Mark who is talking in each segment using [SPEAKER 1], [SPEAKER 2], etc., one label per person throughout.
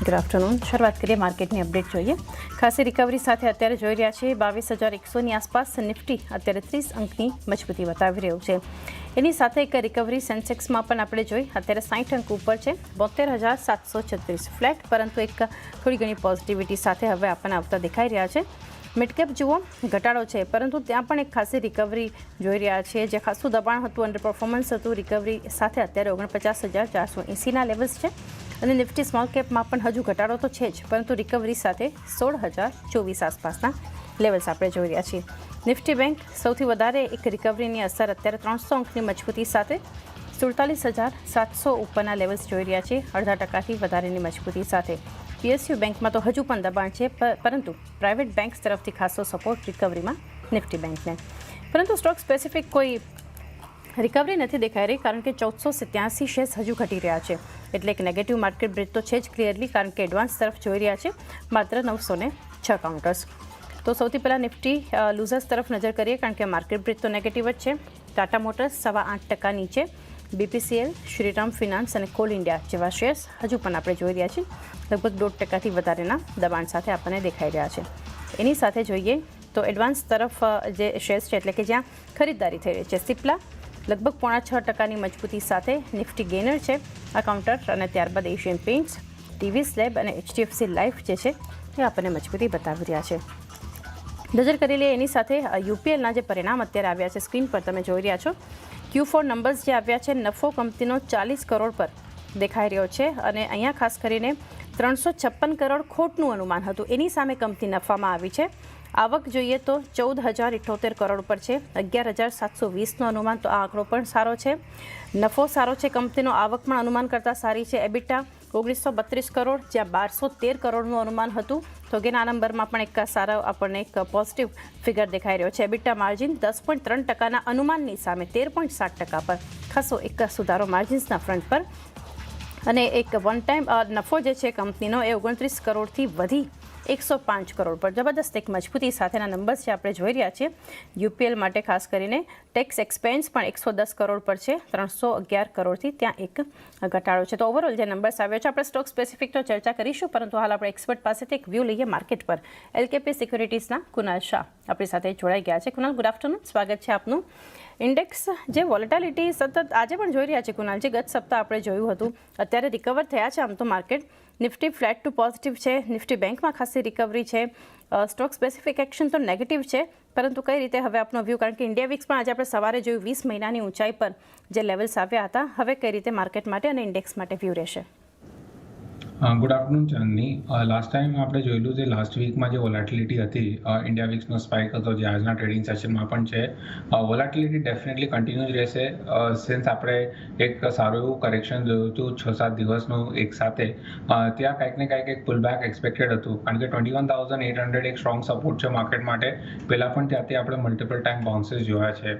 [SPEAKER 1] Good afternoon. શરૂઆત કરીએ માર્કેટની અપડેટ જોઈએ. ખાસી રિકવરી સાથે અત્યારે જોઈ રહ્યા છીએ 22,100ની આસપાસ. નિફ્ટી અત્યારે 30 અંકની મજબૂતી બતાવી રહ્યું છે. એની સાથે એક રિકવરી સેન્સેક્સમાં પણ આપણે જોઈ અત્યારે 60 અંક ઉપર છે, 72,736 ફ્લેટ, પરંતુ એક થોડી ઘણી પોઝિટિવિટી સાથે હવે આપણને આવતા દેખાઈ રહ્યા છે. મિડકેપ જુઓ, ઘટાડો છે, પરંતુ ત્યાં પણ એક ખાસી રિકવરી જોઈ રહ્યા છીએ. જે ખાસું દબાણ હતું, અંડર પરફોર્મન્સ હતું, રિકવરી સાથે અત્યારે 49,480ના લેવલ્સ છે. અને નિફ્ટી સ્મોલ કેપમાં પણ હજુ ઘટાડો તો છે જ, પરંતુ રિકવરી સાથે 16,024 આસપાસના લેવલ્સ આપણે જોઈ રહ્યા છીએ. નિફ્ટી બેંક સૌથી વધારે એક રિકવરીની અસર અત્યારે 300 અંકની મજબૂતી સાથે 47,700 ઉપરના લેવલ્સ જોઈ રહ્યા છીએ, 0.5% વધારેની મજબૂતી સાથે. પીએસયુ બેંકમાં તો હજુ પણ દબાણ છે, પરંતુ પ્રાઇવેટ બેંક્સ તરફથી ખાસો સપોર્ટ રિકવરીમાં નિફ્ટી બેંકને. પરંતુ સ્ટોક સ્પેસિફિક કોઈ રિકવરી નથી દેખાઈ રહી, કારણ કે 1487 શેર્સ હજુ ઘટી રહ્યા છે. એટલે એક નેગેટિવ માર્કેટ બ્રેક તો છે જ ક્લિયરલી, કારણ કે એડવાન્સ તરફ જોઈ રહ્યા છે માત્ર 906 કાઉન્ટર્સ. તો સૌથી પહેલાં નિફ્ટી લૂઝર્સ તરફ નજર કરીએ, કારણ કે માર્કેટ બ્રેક તો નેગેટિવ જ છે. ટાટા મોટર્સ 8.5% નીચે, બીપીસીએલ, શ્રીરામ ફિનાન્સ અને કોલ ઇન્ડિયા જેવા શેર્સ હજુ પણ આપણે જોઈ રહ્યા છીએ લગભગ 2%થી વધારેના દબાણ સાથે આપણને દેખાઈ રહ્યા છે. એની સાથે જોઈએ તો એડવાન્સ તરફ જે શેર્સ છે, એટલે કે જ્યાં ખરીદદારી થઈ રહી છે, સિપ્લા લગભગ 6.5%ની મજબૂતી સાથે. નિફ્ટી ગેનર છે આ કાઉન્ટર, અને ત્યારબાદ એશિયન પેઇન્ટ્સ, ટીવી સ્લેબ અને એચડીએફસી લાઈફ જે છે એ આપણને મજબૂતી બતાવી રહ્યા છે. નજર કરી લઈએ એની સાથે યુપીએલના જે પરિણામ અત્યારે આવ્યા છે, સ્ક્રીન પર તમે જોઈ રહ્યા છો. Q4 નંબર્સ જે આવ્યા છે, નફો કંપનીનો 40 કરોડ પર દેખાઈ રહ્યો છે, અને અહીંયા ખાસ કરીને 356 કરોડ ખોટનું અનુમાન હતું. એની સામે કંપની નફામાં આવી છે. આવક જોઈએ તો 14,078 કરોડ પર છે, 11,720નું અનુમાન, તો આ આંકડો પણ સારો છે. નફો સારો છે કંપનીનો, આવક પણ અનુમાન કરતાં સારી છે. એબિટા 1932 કરોડ, જ્યાં 1213 કરોડનું અનુમાન હતું, તો અગેન આ નંબરમાં પણ એક સારો આપણને એક પોઝિટિવ ફિગર દેખાઈ રહ્યો છે. એબિટા માર્જિન 10.3%ના અનુમાનની સામે 13.7% પર ખાસો એક સુધારો માર્જિન્સના ફ્રન્ટ પર. અને એક વન ટાઈમ નફો જે છે કંપનીનો એ 29 કરોડથી વધી 105 કરોડ પર જબરદસ્ત એક મજબૂતી સાથેના નંબર્સ જે આપણે જોઈ રહ્યા છીએ. યુપીએલ માટે ખાસ કરીને ટેક્સ એક્સપેન્સ પણ 110 કરોડ પર છે, 311 કરોડથી ત્યાં એક ઘટાડો છે. તો ઓવરઓલ જે નંબર્સ આવ્યો છે, આપણે સ્ટોક સ્પેસિફિક તો ચર્ચા કરીશું, પરંતુ હાલ આપણે એક્સપર્ટ પાસેથી એક વ્યૂ લઈએ માર્કેટ પર. એલકેપી સિક્યુરિટીઝના કુનાલ શાહ આપણી સાથે જોડાઈ ગયા છે. કુનાલ, ગુડ આફ્ટરનૂન, સ્વાગત છે આપનું. ઇન્ડેક્સ જે વોલેટાલિટી સતત આજે પણ જોઈ રહ્યા છે કુનાલજી, ગત સપ્તાહ આપણે જોયું હતું, અત્યારે રિકવર થયા છે આમ તો market. Nifty flat to positive છે, નિફ્ટી બેંકમાં ખાસી રિકવરી છે. સ્ટોક સ્પેસિફિક એક્શન તો નેગેટિવ છે, પરંતુ કઈ રીતે હવે આપનો વ્યૂ, કારણ કે ઇન્ડિયા વીક્સ પણ આજે આપણે સવારે જોયું 20 મહિનાની ઊંચાઈ પર જે લેવલ્સ આવ્યા હતા, હવે કઈ રીતે માર્કેટ માટે અને ઇન્ડેક્સ માટે વ્યૂ રહેશે?
[SPEAKER 2] ગુડ આફ્ટરનૂન ચાંદની. લાસ્ટ ટાઈમ આપણે જોયેલું છે, લાસ્ટ વીકમાં જે વોલેટિલિટી હતી, ઇન્ડિયા વીક્સનો સ્પાઇક હતો, જે આજના ટ્રેડિંગ સેશનમાં પણ છે. વોલેટિલિટી ડેફિનેટલી કન્ટિન્યુ જ રહેશે. સિન્સ આપણે એક સારું એવું કરેક્શન જોયું હતું 6-7 દિવસનું એક સાથે, ત્યાં કંઈક ને કંઈક એક પુલબેક એક્સપેક્ટેડ હતું, કારણ કે 21,800 એક સ્ટ્રોંગ સપોર્ટ છે માર્કેટ માટે. પહેલાં પણ ત્યાંથી આપણે મલ્ટિપલ ટાઈમ બાઉન્સીસ જોયા છે.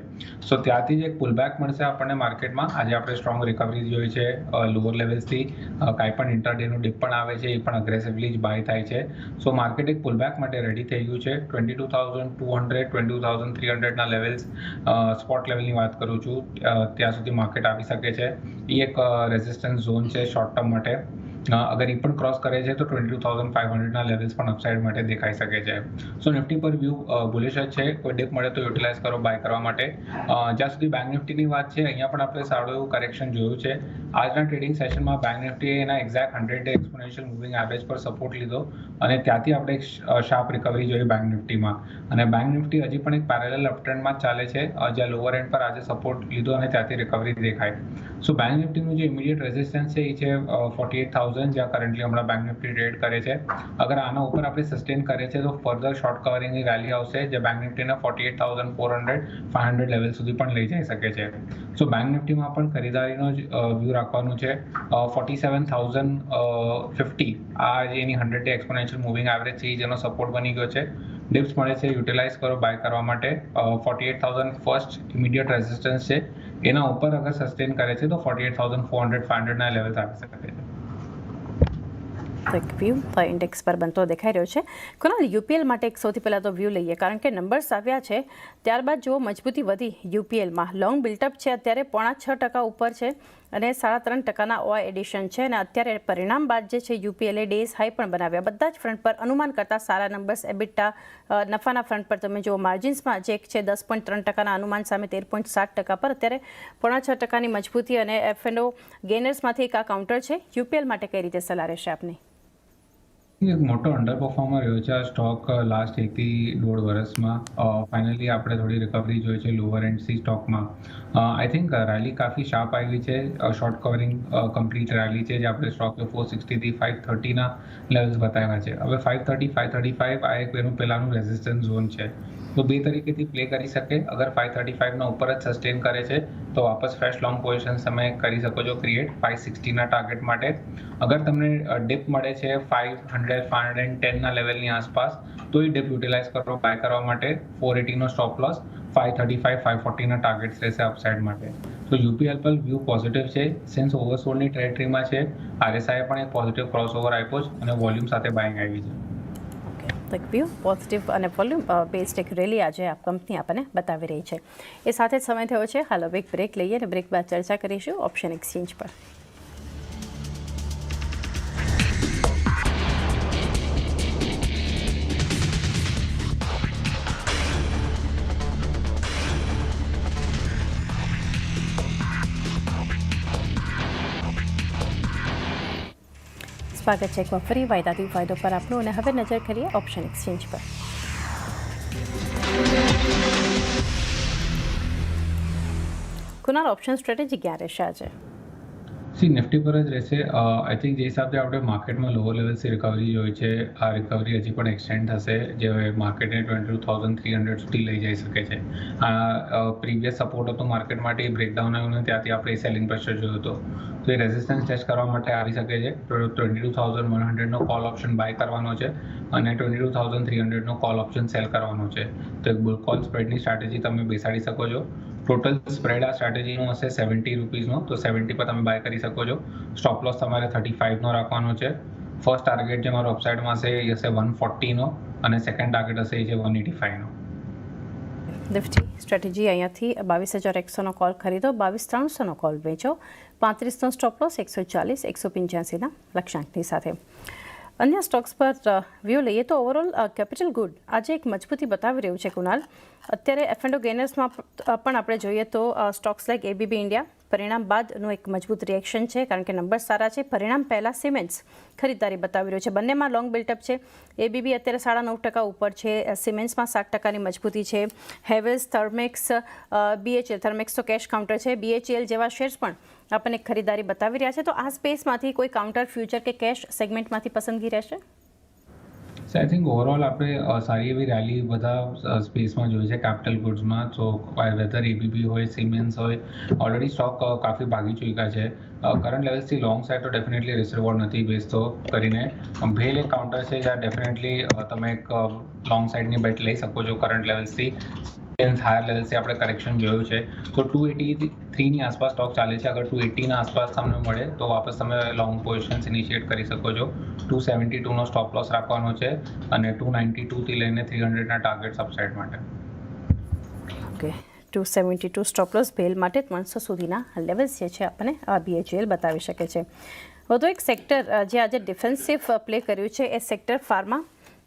[SPEAKER 2] સો ત્યાંથી જ એક પુલબેક મળશે આપણને માર્કેટમાં. આજે આપણે સ્ટ્રોંગ રિકવરી જોઈ છે લોઅર લેવલ્સથી. કાંઈ પણ ઇન્ટરડેનું પણ આવે છે, એ પણ અગ્રેસિવલી જ બાય થાય છે. સો માર્કેટ એક પુલબેક માટે રેડી થઈ ગયું છે. 22,200 22,300ના લેવલ્સ, સ્પોટ લેવલની વાત કરું છું, ત્યાં સુધી માર્કેટ આવી શકે છે. એ એક રેઝિસ્ટન્સ ઝોન છે શોર્ટ ટર્મ માટે. અગર એ પણ ક્રોસ કરે છે તો 22,500ના લેવલ્સ પણ અપસાઇડ માટે દેખાઈ શકે છે. સો નિફ્ટી પર વ્યૂ બુલિશ જ છે. કોઈ ડિપ મળે તો યુટિલાઇઝ કરો બાય કરવા માટે. જ્યાં સુધી બેંક નિફ્ટીની વાત છે, અહીંયા પણ આપણે સારું એવું કરેક્શન જોયું છે. આજના ટ્રેડિંગ સેશનમાં બેંક નિફ્ટીએ એના exact 100 day exponential moving average પર સપોર્ટ લીધો, અને ત્યાંથી આપણે એક શાર્પ રિકવરી જોઈ બેંક નિફ્ટીમાં. અને બેંક નિફ્ટી હજી પણ એક પેરેલલ અપટ્રેન્ડમાં જ ચાલે છે, જ્યાં લોઅર એન્ડ પર આજે સપોર્ટ લીધો અને ત્યાંથી રિકવરી દેખાય. સો બેંક નિફ્ટીનું જે ઇમિડિયેટ રેઝિસ્ટન્સ છે એ છે 48,000, જ્યાં કરન્ટલી હમણાં બેંક નિફ્ટી ટ્રેડ કરે છે. અગર આના ઉપર આપણે સસ્ટેન કરે છે તો ફર્ધર શોર્ટ કવરિંગની રેલી આવશે, જે બેંક નિફ્ટીને 48,400-500 લેવલ સુધી પણ લઈ જઈ શકે છે. સો બેંક નિફ્ટીમાં પણ ખરીદારીનો જ વ્યૂ રાખવાનું છે. 47,050 આ જે એની 100 ડે એક્સપોનેન્શિયલ મૂવિંગ એવરેજ છે, જેનો સપોર્ટ બની ગયો છે. ડિપ્સ મળે છે, યુટિલાઇઝ કરો બાય કરવા માટે. 48,000 ફર્સ્ટ ઇમિડિયેટ રેઝિસ્ટન્સ છે. એના ઉપર અગર સસ્ટેન કરે છે તો 48,400-500ના લેવલ્સ આવી શકે છે.
[SPEAKER 1] તો એક વ્યૂ ઇન્ડેક્સ પર બનતો દેખાઈ રહ્યો છે. કુનાલ, યુપીએલ માટે એક સૌથી પહેલાં તો વ્યૂ લઈએ, કારણ કે નંબર્સ આવ્યા છે, ત્યારબાદ જો મજબૂતી વધી યુપીએલમાં. લોંગ બિલ્ટઅપ છે, અત્યારે 6.5% ઉપર છે, અને 3.5% ઓઆઈ એડિશન છે અને અત્યારે પરિણામ બાદ જે છે યુપીએલએ ડેઝ હાઈ પણ બનાવ્યા. બધા જ ફ્રન્ટ પર અનુમાન કરતાં સારા નંબર્સ. એબિટા નફાના ફ્રન્ટ પર તમે જુઓ માર્જિન્સમાં જે છે 10.3%ના અનુમાન સામે 13.7% પર અત્યારે 5.6%ની મજબૂતી અને એફ&ઓ ગેનર્સમાંથી એક આ કાઉન્ટર છે. યુપીએલ માટે કઈ રીતે સલાહ રહેશે આપની?
[SPEAKER 2] એક મોટો અંડર પરફોર્મર રહ્યો છે આ સ્ટોક લાસ્ટ 1 થી 1.5 વર્ષમાં. ફાઇનલી આપણે થોડી રિકવરી જોઈ છે લોઅર એન્ડ સી સ્ટોકમાં. આઈ થિંક રેલી કાફી શાર્પ આવી છે. શોર્ટ કવરિંગ કમ્પ્લીટ રેલી છે જે આપણે સ્ટોકે 460 થી 530ના લેવલ્સ બતાવ્યા છે. હવે 530 535 આ એક એનું પહેલાનું રેઝિસ્ટન્સ ઝોન છે, તો બે તરીકેથી પ્લે કરી શકે. અગર 535ના ઉપર જ સસ્ટેન કરે છે તો વાપસ ફ્રેશ લોંગ પોઝિશન તમે કરી શકો છો ક્રિએટ 560ના ટાર્ગેટ માટે. અગર તમને ડિપ મળે છે 500 510ના લેવલની આસપાસ તો એ ડિપ યુટિલાઇઝ કરો બાય કરવા માટે. 480નો સ્ટોપ લોસ, 535 540ના ટાર્ગેટ્સ રહેશે અપસાઇડ માટે. તો યુપીએલ પર વ્યૂ પોઝિટિવ છે. સિન્સ ઓવરસોલ્ડની ટેરેટરીમાં છે. આરએસઆઈ પણ એક પોઝિટિવ ક્રોસઓવર આપ્યો છે અને વોલ્યુમ સાથે બાઇંગ આવી છે.
[SPEAKER 1] વ્યૂ પોઝિટિવ અને વોલ્યુમ બેઝડ એક રેલી આજે આ કંપની આપણને બતાવી રહી છે. એ સાથે જ સમય થયો છે હાલ હવે એક બ્રેક લઈએ અને બ્રેક બાદ ચર્ચા કરીશું ઓપ્શન એક્સચેન્જ પર. સ્વાગત છે એકવાર ફરી વાયદાથી ફાયદો પર આપણું અને હવે નજર કરીએ ઓપ્શન એક્સચેન્જ પર. કુનાલ, ઓપ્શન સ્ટ્રેટેજી ક્યાં રહેશે આજે?
[SPEAKER 2] નિફ્ટી પર જ રહેશે. આઈ થિંક જે હિસાબે આપણે માર્કેટમાં લોઅર લેવલ્સથી રિકવરી જોઈ છે આ રિકવરી હજી પણ એક્સટેન્ડ થશે જે માર્કેટને 22,300 સુધી લઈ જઈ શકે છે. આ પ્રીવિયસ સપોર્ટ હતો માર્કેટ માટે, બ્રેકડાઉન આવ્યું ને ત્યાંથી આપણે સેલિંગ પ્રેશર જોયો હતો, તો એ રેઝિસ્ટન્સ ટેસ્ટ કરવા માટે આવી શકે છે. 22,100નો કોલ ઓપ્શન બાય કરવાનો છે અને 22,300નો કોલ ઓપ્શન સેલ કરવાનો છે. તો એક બુલ કોલ સ્પ્રેડની સ્ટ્રેટેજી તમે બેસાડી શકો છો. ટોટલ સ્પ્રેડ આ સ્ટ્રેટેજીનો હશે 70 રૂપીઝનો, તો 70 પર તમે બાય કરી શકો છો. સ્ટોપ લોસ તમારે 35નો રાખવાનો છે. ફર્સ્ટ ટાર્ગેટ જે મારો અપસાઇડમાં હશે એ હશે 140નો અને સેકન્ડ ટાર્ગેટ હશે એ છે 185નો.
[SPEAKER 1] નિફ્ટી સ્ટ્રેટેજી અહીંયાથી 22,100નો કોલ ખરીદો, 22,300નો કોલ વેચો, 35નો સ્ટોપ લોસ, 140 185ના લક્ષ્યાંકની સાથે. અન્ય સ્ટોક્સ પર વ્યૂ લઈએ તો ઓવરઓલ કેપિટલ ગુડ આજે એક મજબૂતી બતાવી રહ્યું છે કુનાલ. અત્યારે એફ&ઓ ગેનર્સમાં પણ આપણે જોઈએ તો સ્ટોક્સ લાઇક એબીબી ઇન્ડિયા પરિણામ બાદનું એક મજબૂત રિએક્શન છે કારણ કે નંબર સારા છે. પરિણામ પહેલાં સિમેન્ટ્સ ખરીદદારી બતાવી રહ્યું છે. બંનેમાં લોંગ બિલ્ટઅપ છે. એબીબી અત્યારે 9.5% ઉપર છે, સિમેન્ટ્સમાં 7%ની મજબૂતી છે. હેવેલ્સ, થર્મેક્સ, બીએચએલ, થર્મેક્સ તો કેશ કાઉન્ટર છે, બીએચએલ જેવા શેર્સ પણ આપણને ખરીદારી બતાવી રહ્યા છે. તો આ સ્પેસમાંથી કોઈ કાઉન્ટર ફ્યુચર કે કેશ સેગમેન્ટમાંથી પસંદગી રહેશે?
[SPEAKER 2] આઈ થિંક ઓવરઓલ આપણે સારી એવી રેલી બધા સ્પેસમાં જોઈ છે કેપિટલ ગુડ્સમાં. તો વેધર એબીબી હોય, સિમેન્સ હોય, ઓલરેડી સ્ટોક કાફી ભાગી ચૂક્યા છે. કરંટ લેવલ્સથી લોંગ સાઇડ તો ડેફિનેટલી રિસ્ક રિવોર્ડ નથી બેસતો કરીને. ભેલ એક કાઉન્ટર છે જ્યાં ડેફિનેટલી તમે એક લોંગ સાઇડની બેટ લઈ શકો છો કરંટ લેવલ્સથી. હાયર લેવલ્સથી આપણે કરેક્શન જોયું છે તો 283ની આસપાસ સ્ટોક ચાલે છે. અગર 280ના આસપાસ તમને મળે તો વાપસ તમે લોંગ પોઝિશન્સ ઇનિશિએટ કરી શકો છો. 272નો સ્ટોપ લોસ રાખવાનો છે અને 292થી લઈને 300ના ટાર્ગેટ્સ અપસાઇડ માટે.
[SPEAKER 1] ઓકે, 272 સ્ટોપ લોસ ભેલ માટે 300 સુધીના લેવલ્સ જે છે આપણને બીએચએલ બતાવી શકે છે. વધુ એક સેક્ટર જે આજે ડિફેન્સિવ પ્લે કર્યું છે એ સેક્ટર ફાર્મા,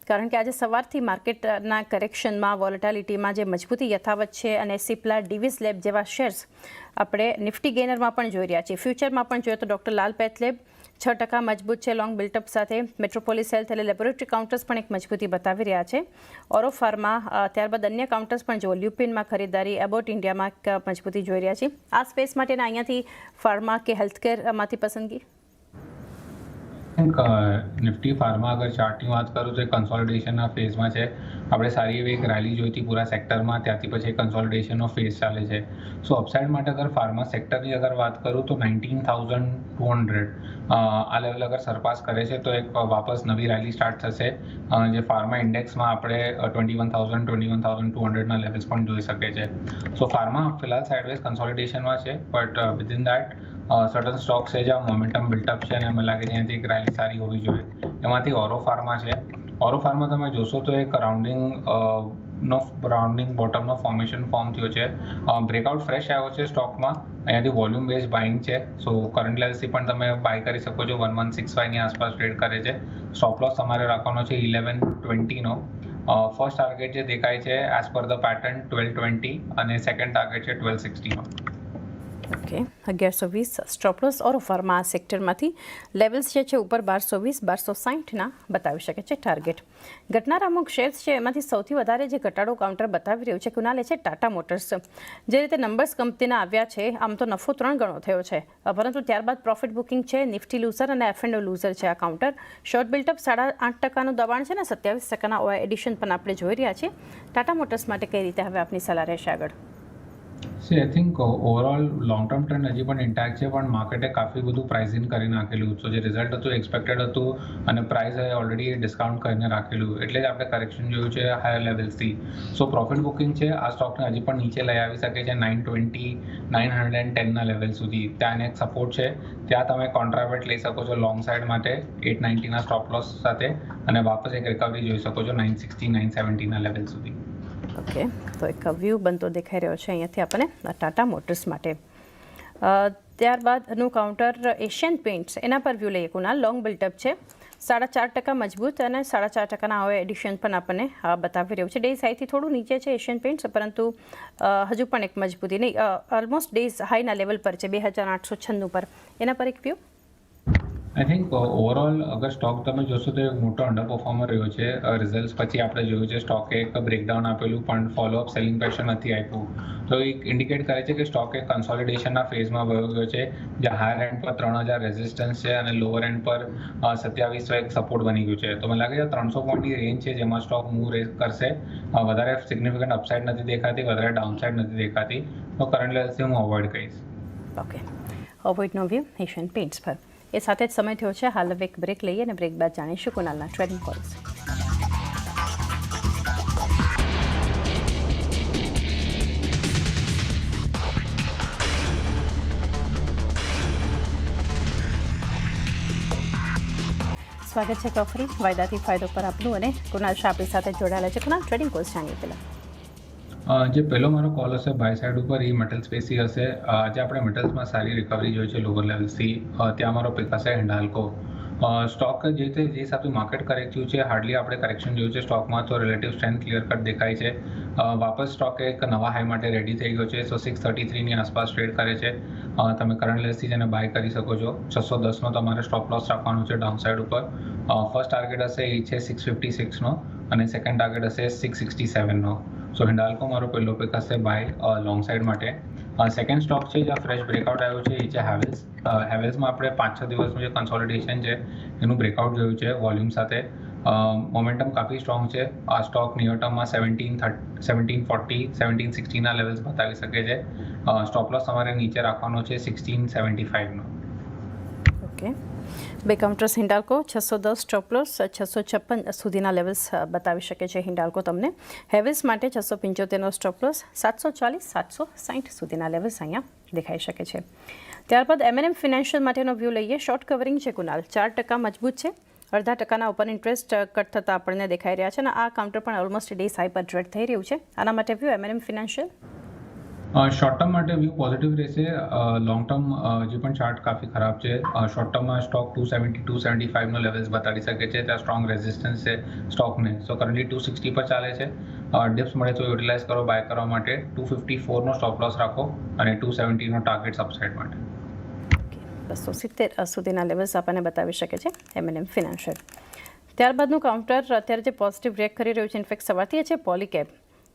[SPEAKER 1] કારણ કે આજે સવારથી માર્કેટના કરેક્શનમાં વોલેટાલિટીમાં જે મજબૂતી યથાવત છે અને સિપ્લા, ડિવિસ લેબ જેવા શેર્સ આપણે નિફ્ટી ગેનરમાં પણ જોઈ રહ્યા છીએ. ફ્યુચરમાં પણ જોઈએ તો ડૉક્ટર લાલ પેથલેબ 6% મજબૂત છે લોંગ બિલ્ટઅપ સાથે. મેટ્રોપોલિસ હેલ્થ અને લેબોરેટરી કાઉન્ટર્સ પણ એક મજબૂતી બતાવી રહ્યા છે. ઓરો ફાર્મા, ત્યારબાદ અન્ય કાઉન્ટર્સ પણ જો લ્યુપિનમાં ખરીદારી, એબોટ ઇન્ડિયામાં મજબૂતી જોઈ રહ્યા છીએ. આ સ્પેસ માટેના અહીંયાથી ફાર્મા કે હેલ્થકેરમાંથી પસંદગી?
[SPEAKER 2] નિફ્ટી ફાર્મા અગર ચાર્ટની વાત કરું તો એ કન્સોલિડેશનના ફેઝમાં છે. આપણે સારી એવી એક રેલી જોઈ હતી પૂરા સેક્ટરમાં, ત્યાંથી પછી કન્સોલિડેશનનો ફેઝ ચાલે છે. સો અપસાઇડ માટે અગર ફાર્મા સેક્ટરની અગર વાત કરું તો 19,200 આ લેવલ અગર સરપાસ કરે છે તો એક વાપસ નવી રેલી સ્ટાર્ટ થશે. જે ફાર્મા ઇન્ડેક્સમાં આપણે 21,000 21,200ના લેવલ્સ પણ જોઈ શકે છે. સો ફાર્મા ફિલહાલ સાઇડવેઝ કન્સોલિડેશનમાં છે, but within that certain stocks છે જ્યાં મોમેન્ટમ બિલ્ટઅપ છે અને મને લાગે ત્યાંથી એક રેલી સારી હોવી જોઈએ. એમાંથી ઓરો ફાર્મા છે. ઓરો ફાર્મા તમે જોશો તો એક રાઉન્ડિંગ નો રાઉન્ડિંગ બોટમનો ફોર્મેશન ફોર્મ થયો છે. બ્રેકઆઉટ ફ્રેશ આવ્યો છે સ્ટોકમાં. અહીંયાથી વોલ્યુમ બેઝ બાઇંગ છે. સો કરંટ લેવલ્સથી પણ તમે બાય કરી શકો છો. 1165ની આસપાસ ટ્રેડ કરે છે. સ્ટોપ લોસ તમારે રાખવાનો છે 1120નો. ફર્સ્ટ ટાર્ગેટ જે દેખાય છે એઝ પર ધ પેટર્ન 1220 અને સેકન્ડ ટાર્ગેટ છે 1260નો.
[SPEAKER 1] ઓકે 1120 સ્ટોપ લોસ ઓર ફાર્મા સેક્ટરમાંથી લેવલ્સ જે છે ઉપર 1220 1260ના બતાવી શકે છે ટાર્ગેટ. ઘટનારા અમુક શેર્સ છે એમાંથી સૌથી વધારે જે ઘટાડો કાઉન્ટર બતાવી રહ્યું છે કુનાલ છે ટાટા મોટર્સ. જે રીતે નંબર્સ કંપનીના આવ્યા છે આમ તો નફો 3 ગણો થયો છે પરંતુ ત્યારબાદ પ્રોફિટ બુકિંગ છે, નિફ્ટી લૂઝર અને F&O લૂઝર છે આ કાઉન્ટર. શોર્ટ બિલ્ટઅપ 8.5%નું દબાણ છે ને 27%ના ઓઆઈ એડિશન પણ આપણે જોઈ રહ્યા છીએ. ટાટા મોટર્સ માટે કઈ રીતે હવે આપની સલાહ રહેશે આગળ?
[SPEAKER 2] C I think overall long term trend હજી પણ ઇન્ટેક્ટ છે, પણ માર્કેટે કાફી બધું પ્રાઇઝિંગ કરી નાખેલું. સો જે રિઝલ્ટ હતું એક્સપેક્ટેડ હતું અને પ્રાઇસ ઓલરેડી ડિસ્કાઉન્ટ કરીને રાખેલું, એટલે જ આપણે કરેક્શન જોયું છે હાયર લેવલ્સથી. સો પ્રોફિટ બુકિંગ છે આ સ્ટોકને હજી પણ નીચે લઈ આવી શકે છે 920 910ના લેવલ સુધી. ત્યાં એક સપોર્ટ છે, ત્યાં તમે કોન્ટ્રાવેટ લઈ શકો છો લોંગ સાઇડ માટે 890ના સ્ટોપ લોસ સાથે અને વાપસ એક રિકવરી જોઈ શકો છો 960 970ના લેવલ સુધી.
[SPEAKER 1] ઓકે, તો એક વ્યૂ બનતો દેખાઈ રહ્યો છે અહીંયાથી આપણને ટાટા મોટર્સ માટે. ત્યારબાદનું કાઉન્ટર એશિયન પેઇન્ટ્સ, એના પર વ્યૂ લઈએ કુનાલ. લોંગ બિલ્ટઅપ છે, 4.5% મજબૂત અને 4.5%ના હવે એડિશન પણ આપણને બતાવી રહ્યું છે. ડેઝ હાઈથી થોડું નીચે છે એશિયન પેઇન્ટ્સ, પરંતુ હજુ પણ એક મજબૂતી નહીં, ઓલમોસ્ટ ડેઝ હાઈના લેવલ પર છે 2896 પર. એના પર એક વ્યૂ.
[SPEAKER 2] આઈ થિંક ઓવરઓલ અગર સ્ટોક તમે જોશો તો એક મોટો અંડર પરફોર્મર રહ્યો છે. રિઝલ્ટ પછી આપણે જોયું છે સ્ટોકે એક બ્રેકડાઉન આપેલું પણ ફોલોઅપ સેલિંગ પ્રેશર નથી આપ્યું. તો એક ઇન્ડિકેટ કરે છે કે સ્ટોક એક કન્સોલિડેશનના ફેઝમાં વયો ગયો છે, જ્યાં હાયર એન્ડ પર 3000 રેઝિસ્ટન્સ છે અને લોઅર એન્ડ પર 2700 એક સપોર્ટ બની ગયું છે. તો મને લાગે છે 300 પોઈન્ટની રેન્જ છે જેમાં સ્ટોક મૂવ કરશે. વધારે સિગ્નિફિકન્ટ અપસાઇડ નથી દેખાતી, વધારે ડાઉનસાઇડ નથી દેખાતી. તો કરંટ લેવલ્સથી હું અવોઇડ કહીશ.
[SPEAKER 1] ઓકે, અવોઇડનો વ્યૂ એશિયન પેઇન્ટ્સ પર. એ સાથે જ સમય થયો છે હાલ એક બ્રેક લઈએ અને બ્રેક બાદ જાણીશું કુનાલના ટ્રેડિંગ કોલ્સ. સ્વાગત છે કફરી વાયદાથી ફાયદો પર આપનું અને કુનાલ શાહ આપણી સાથે જોડાયેલા છે. કુનાલ, ટ્રેડિંગ કોલ્સ જાણીએ પહેલાં.
[SPEAKER 2] જે પહેલો મારો કોલ હશે બાય સાઇડ ઉપર એ મેટલ સ્પેસી હશે. આજે આપણે મેટલ્સમાં સારી રિકવરી જોઈ છે લોઅર લેવલ્સથી. ત્યાં મારો પિક હશે હિન્ડાલ્કો. સ્ટોક જે હિસાબથી માર્કેટ કરેક્ટ થયું છે, હાર્ડલી આપણે કરેક્શન જોયું છે સ્ટોકમાં, તો રિલેટિવ સ્ટ્રેન્થ ક્લિયર કટ દેખાય છે. વાપસ સ્ટોક એક નવા હાઈ માટે રેડી થઈ ગયો છે. સો 633ની આસપાસ ટ્રેડ કરે છે. તમે કરંટ લેવલ્સથી જેને બાય કરી શકો છો. 610નો તમારે સ્ટોપ લોસ રાખવાનો છે ડાઉન સાઇડ ઉપર. ફર્સ્ટ ટાર્ગેટ હશે એ છે 656નો અને સેકન્ડ ટાર્ગેટ હશે 667નો. સો હિન્ડાલ્કો મારો પહેલો પિક હશે બાય લોંગ સાઇડ માટે. સેકન્ડ સ્ટોક છે જ્યાં ફ્રેશ બ્રેકઆઉટ આવ્યું છે એ છે હેવેલ્સ. હેવેલ્સમાં આપણે 5-6 દિવસનું જે કન્સોલિડેશન છે એનું બ્રેકઆઉટ જોયું છે વોલ્યુમ સાથે. મોમેન્ટમ કાફી સ્ટ્રોંગ છે. આ સ્ટોક નિયર ટર્મમાં 1740 1760ના લેવલ્સ બતાવી શકે છે. સ્ટોપ લોસ તમારે નીચે રાખવાનો છે 1675નો.
[SPEAKER 1] ઓકે, બે કાઉન્ટર્સ હિન્ડાલ્કો 610 સ્ટોપ લોસ 656 સુધીના લેવલ્સ બતાવી શકે છે હિન્ડાલ્કો તમને. હેવેલ્સ માટે 675નો સ્ટોપ લોસ 740 760 સુધીના લેવલ્સ અહીંયા દેખાઈ શકે છે. ત્યારબાદ M&M ફિનાન્શિયલ માટેનો વ્યૂ લઈએ. શોર્ટ કવરિંગ છે કુનાલ, 4% મજબૂત છે, 0.5% ઉપર ઇન્ટરેસ્ટ કટ થતાં આપણને દેખાઈ રહ્યા છે અને આ કાઉન્ટર પણ ઓલમોસ્ટ ડેઝ હાઈ પર ટ્રેડ થઈ રહ્યું છે. આના માટે view M&M financial.
[SPEAKER 2] Short term માટે વ્યૂ પોઝિટિવ રહેશે. લોંગ ટર્મ જે પણ ચાર્ટ કાફી ખરાબ છે. શોર્ટ ટર્મમાં સ્ટોક 270 275નો લેવલ્સ બતાવી શકે છે. ત્યાં સ્ટ્રોંગ રેઝિસ્ટન્સ છે સ્ટોકને. સો કરન્ટલી 260 પર ચાલે છે. ડિપ્સ મળે તો યુટિલાઇઝ કરો બાય કરવા માટે. 254નો સ્ટોપ લોસ રાખો અને 270નો ટાર્ગેટ અપસાઇડ માટે.
[SPEAKER 1] 270 સુધીના લેવલ્સ આપણને બતાવી શકે છે M&M ફિનાન્શિયલ. ત્યારબાદનું કાઉન્ટર અત્યારે જે પોઝિટિવ રિએક્ટ કરી રહ્યું છે ઇનફેક્ટ સવારથી એ છે પોલીકેબ.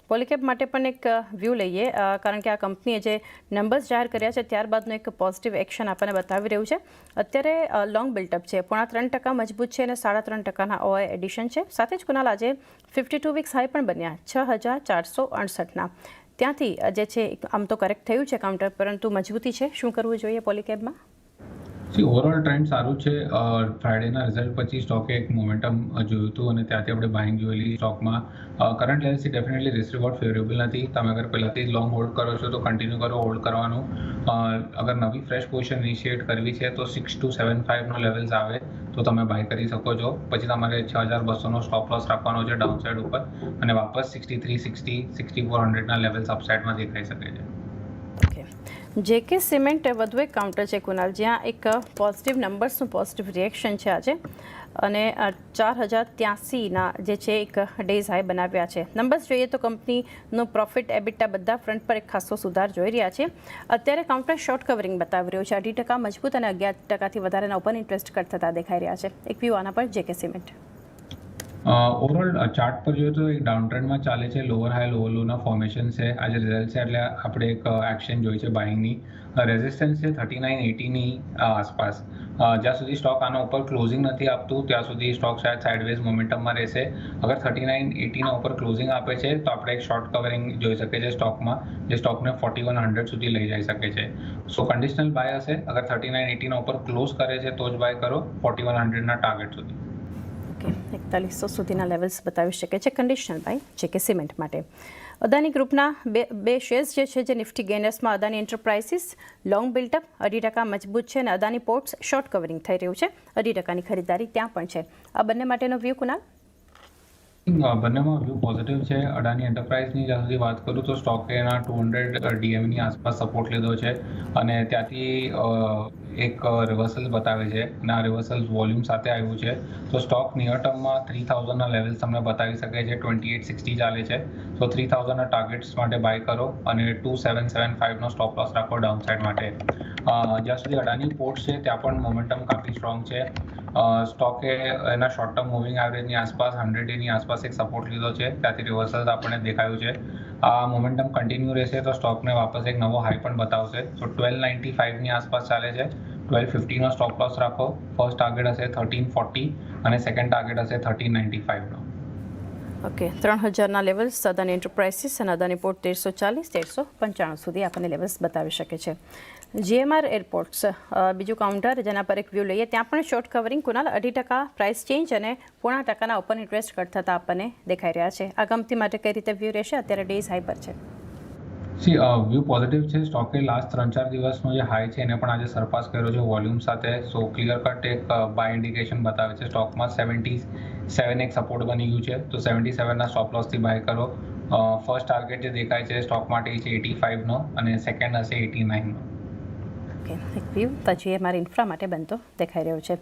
[SPEAKER 1] પોલીકેબ માટે પણ એક વ્યૂ લઈએ, કારણ કે આ કંપનીએ જે નંબર્સ જાહેર કર્યા છે ત્યારબાદનું એક પોઝિટિવ એક્શન આપણને બતાવી રહ્યું છે. અત્યારે લોંગ બિલ્ટઅપ છે, 3.5% મજબૂત છે અને 3.5%ના ઓઆઈ એડિશન છે. સાથે જ કુનાલ આજે 52 વીક્સ હાઈ પણ બન્યા 6468ના. ત્યાંથી જે છે આમ તો કરેક્ટ થયું છે કાઉન્ટર, પરંતુ મજબૂતી છે. શું કરવું જોઈએ પોલીકેબમાં?
[SPEAKER 2] ઓવરઓલ ટ્રેન્ડ સારું છે. ફ્રાઇડેના રિઝલ્ટ પછી સ્ટોકે એક મોમેન્ટમ જોયું હતું અને ત્યાંથી આપણે બાઇંગ જોયેલી સ્ટોકમાં. કરંટ લેવલ્સથી ડેફિનેટલી રિસ્ક રિવોર્ડ ફેવરેબલ નથી. તમે અગર પહેલાંથી લોંગ હોલ્ડ કરો છો તો કન્ટિન્યુ કરો હોલ્ડ કરવાનું. અગર નવી ફ્રેશ પોઝિશન ઇનિશિએટ કરવી છે તો 6275નો લેવલ્સ આવે તો તમે બાય કરી શકો છો. પછી તમારે 6200નો સ્ટોપ લોસ રાખવાનો છે ડાઉનસાઇડ ઉપર અને વાપસ 6360 6400ના લેવલ્સ અપસાઇડમાં દેખાઈ શકે છે.
[SPEAKER 1] ઓકે, જેકે સિમેન્ટ વધુ એક કાઉન્ટર છે કુનાલ, જ્યાં એક પોઝિટિવ નંબર્સનું પોઝિટિવ રિએક્શન છે આજે અને 4083ના જે છે એક ડેઝ હાઈ બનાવ્યા છે. નંબર્સ જોઈએ તો કંપનીનો પ્રોફિટ એબિટા બધા ફ્રન્ટ પર એક ખાસો સુધાર જોઈ રહ્યા છે. અત્યારે કાઉન્ટર શોર્ટ કવરિંગ બતાવી રહ્યું છે, 18% મજબૂત અને 11%થી વધારેના ઓપન ઇન્ટરેસ્ટ કટ થતા દેખાઈ રહ્યા છે. એક વ્યૂ આના પર જેકે સિમેન્ટ.
[SPEAKER 2] ઓવરઓલ ચાર્ટ પર જોઈએ તો એક ડાઉન ટ્રેન્ડમાં ચાલે છે. લોઅર હાઈ લોઅર લોના ફોર્મેશન છે. આજે રિઝલ્ટ છે એટલે આપણે એક એક્શન જોઈ છે બાઇંગની. રેઝિસ્ટન્સ છે 3980ની આસપાસ. જ્યાં સુધી સ્ટોક આના ઉપર ક્લોઝિંગ નથી આપતું ત્યાં સુધી સ્ટોક શાયદ સાઇડવેઝ મોમેન્ટમમાં રહેશે. અગર 3980ના ઉપર ક્લોઝિંગ આપે છે તો આપણે એક શોર્ટ કવરિંગ જોઈ શકીએ છીએ સ્ટોકમાં, જે સ્ટોકને 4100 સુધી લઈ જઈ શકે છે. સો કન્ડિશનલ બાય હશે. અગર 3980ના ઉપર ક્લોઝ કરે છે તો જ બાય કરો 4100ના ટાર્ગેટ સુધી.
[SPEAKER 1] ઓકે, 4100 સુધીના લેવલ્સ બતાવી શકે છે કન્ડિશનલ બાય જેકે સિમેન્ટ માટે. અદાની ગ્રુપના બે શેર્સ જે છે જે નિફ્ટી ગેનર્સમાં અદાની એન્ટરપ્રાઇઝિસ લોંગ બિલ્ટઅપ 2% મજબૂત છે અને અદાની પોર્ટ્સ શોર્ટ કવરિંગ થઈ રહ્યું છે, 2%ની ખરીદારી ત્યાં પણ છે. આ બંને માટેનો વ્યૂ કુનાલ?
[SPEAKER 2] બંનેમાં વ્યૂ પોઝિટિવ છે. અડાની એન્ટરપ્રાઇઝની જ્યાં સુધી વાત કરું તો સ્ટોકે એના 200 ડીએમની આસપાસ સપોર્ટ લીધો છે અને ત્યાંથી એક રિવર્સલ બતાવે છે અને આ રિવર્સલ વોલ્યુમ સાથે આવ્યું છે. તો સ્ટોક નિયર ટર્મમાં 3000ના લેવલ્સ તમને બતાવી શકે છે. 2860 ચાલે છે. તો 3000ના ટાર્ગેટ્સ માટે બાય કરો અને 2775નો સ્ટોપ લોસ રાખો ડાઉનસાઇડ માટે. જ્યાં સુધી અડાની પોર્ટ્સ છે ત્યાં પણ મોમેન્ટમ કાફી સ્ટ્રોંગ છે. સ્ટોકે એના શોર્ટ ટર્મ મૂવિંગ એવરેજની આસપાસ 100 ડેની આસપાસ એક સપોર્ટ લીધો છે, ત્યાંથી રિવર્સલ આપણને દેખાયું છે. આ મોમેન્ટમ કન્ટિન્યુ રહેશે તો સ્ટોકને વાપસ એક નવો હાઈ પણ બતાવશે. તો 1295ની આસપાસ ચાલે છે. 1250નો સ્ટોપ લોસ રાખો. ફર્સ્ટ ટાર્ગેટ હશે 1340 અને સેકન્ડ ટાર્ગેટ હશે 1395નો.
[SPEAKER 1] ઓકે, 3000ના લેવલ્સ અદાની એન્ટરપ્રાઇઝિસ અને અદાની પોર્ટ 1340 1395 સુધી આપણને લેવલ્સ બતાવી શકે છે. જીએમઆર એરપોર્ટ્સ બીજું કાઉન્ટર જેના પર એક વ્યૂ લઈએ, ત્યાં પણ short covering Kunal 2% price change અને 0.5% ઓપન ઇન્ટરેસ્ટ કટ થતા આપણને દેખાઈ રહ્યા છે. આ કંપની માટે કઈ રીતે વ્યૂ રહેશે? અત્યારે ડેઝ હાઈ પર છે.
[SPEAKER 2] વ્યૂ પોઝિટિવ છે. સ્ટોકે લાસ્ટ 3-4 દિવસનો જે હાઈ છે એને પણ આજે સરપાસ કર્યો છે વોલ્યુમ સાથે. સો ક્લિયર કટ એક બાય ઇન્ડિકેશન બતાવે છે. સ્ટોકમાં 77 એક સપોર્ટ બની ગયું છે તો 77ના સ્ટોપ લોસથી બાય કરો. ફર્સ્ટ ટાર્ગેટ જે દેખાય છે સ્ટોક માટે છે 85નો અને સેકન્ડ હશે 89નો.
[SPEAKER 1] ઓકે, એક વ્યૂ પછી એ મારી ઇન્ફ્રા માટે બનતો દેખાઈ રહ્યો છે.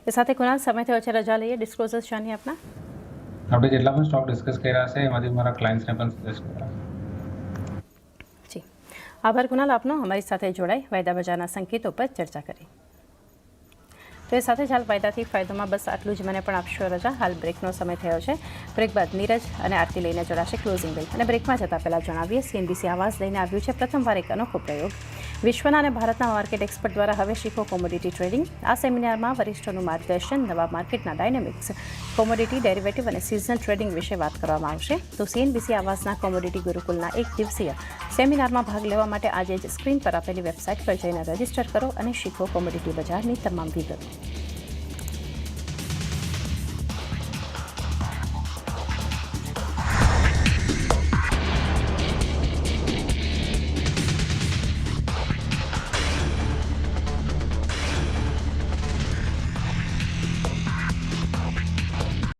[SPEAKER 1] એ સાથે કુનાલ સમય થયો છે રજા લઈએ. ડિસ્ક્લોઝર્સ જાણીએ આપના.
[SPEAKER 2] આપણે જેટલા પણ સ્ટોક ડિસ્કસ કર્યા છે એમાંથી મારા ક્લાયન્ટ્સને પણ સજેસ્ટ કર્યા.
[SPEAKER 1] જી, આભાર કુનાલ આપનો અમારી સાથે જોડાઈ વાયદા બજારના સંકેતો પર ચર્ચા કરી. તો એ સાથે જ હાલ વાયદાથી ફાયદોમાં બસ આટલું જ. મને પણ આપશો રજા. હાલ બ્રેકનો સમય થયો છે. બ્રેક બાદ નીરજ અને આરતી લઈને જોડાશે ક્લોઝિંગ બેલ. અને બ્રેકમાં જતાં પહેલાં જણાવીએ, સીએનબીસી આવાસ લઈને આવ્યું છે પ્રથમવાર એક અનોખો પ્રયોગ. વિશ્વના અને ભારતના માર્કેટ એક્સપર્ટ દ્વારા હવે શીખો કોમોડિટી ટ્રેડિંગ. આ સેમિનારમાં વરિષ્ઠોનું માર્ગદર્શન, નવા માર્કેટના ડાયનેમિક્સ, કોમોડિટી, ડેરિવેટિવ અને સિઝનલ ટ્રેડિંગ વિશે વાત કરવામાં આવશે. તો સીએનબીસી આવાસના કોમોડિટી ગુરુકુલના 1 દિવસીય સેમિનારમાં ભાગ લેવા માટે આજે જ સ્ક્રીન પર આપેલી વેબસાઇટ પર જઈને રજીસ્ટર કરો અને શીખો કોમોડિટી બજારની તમામ વિગતો.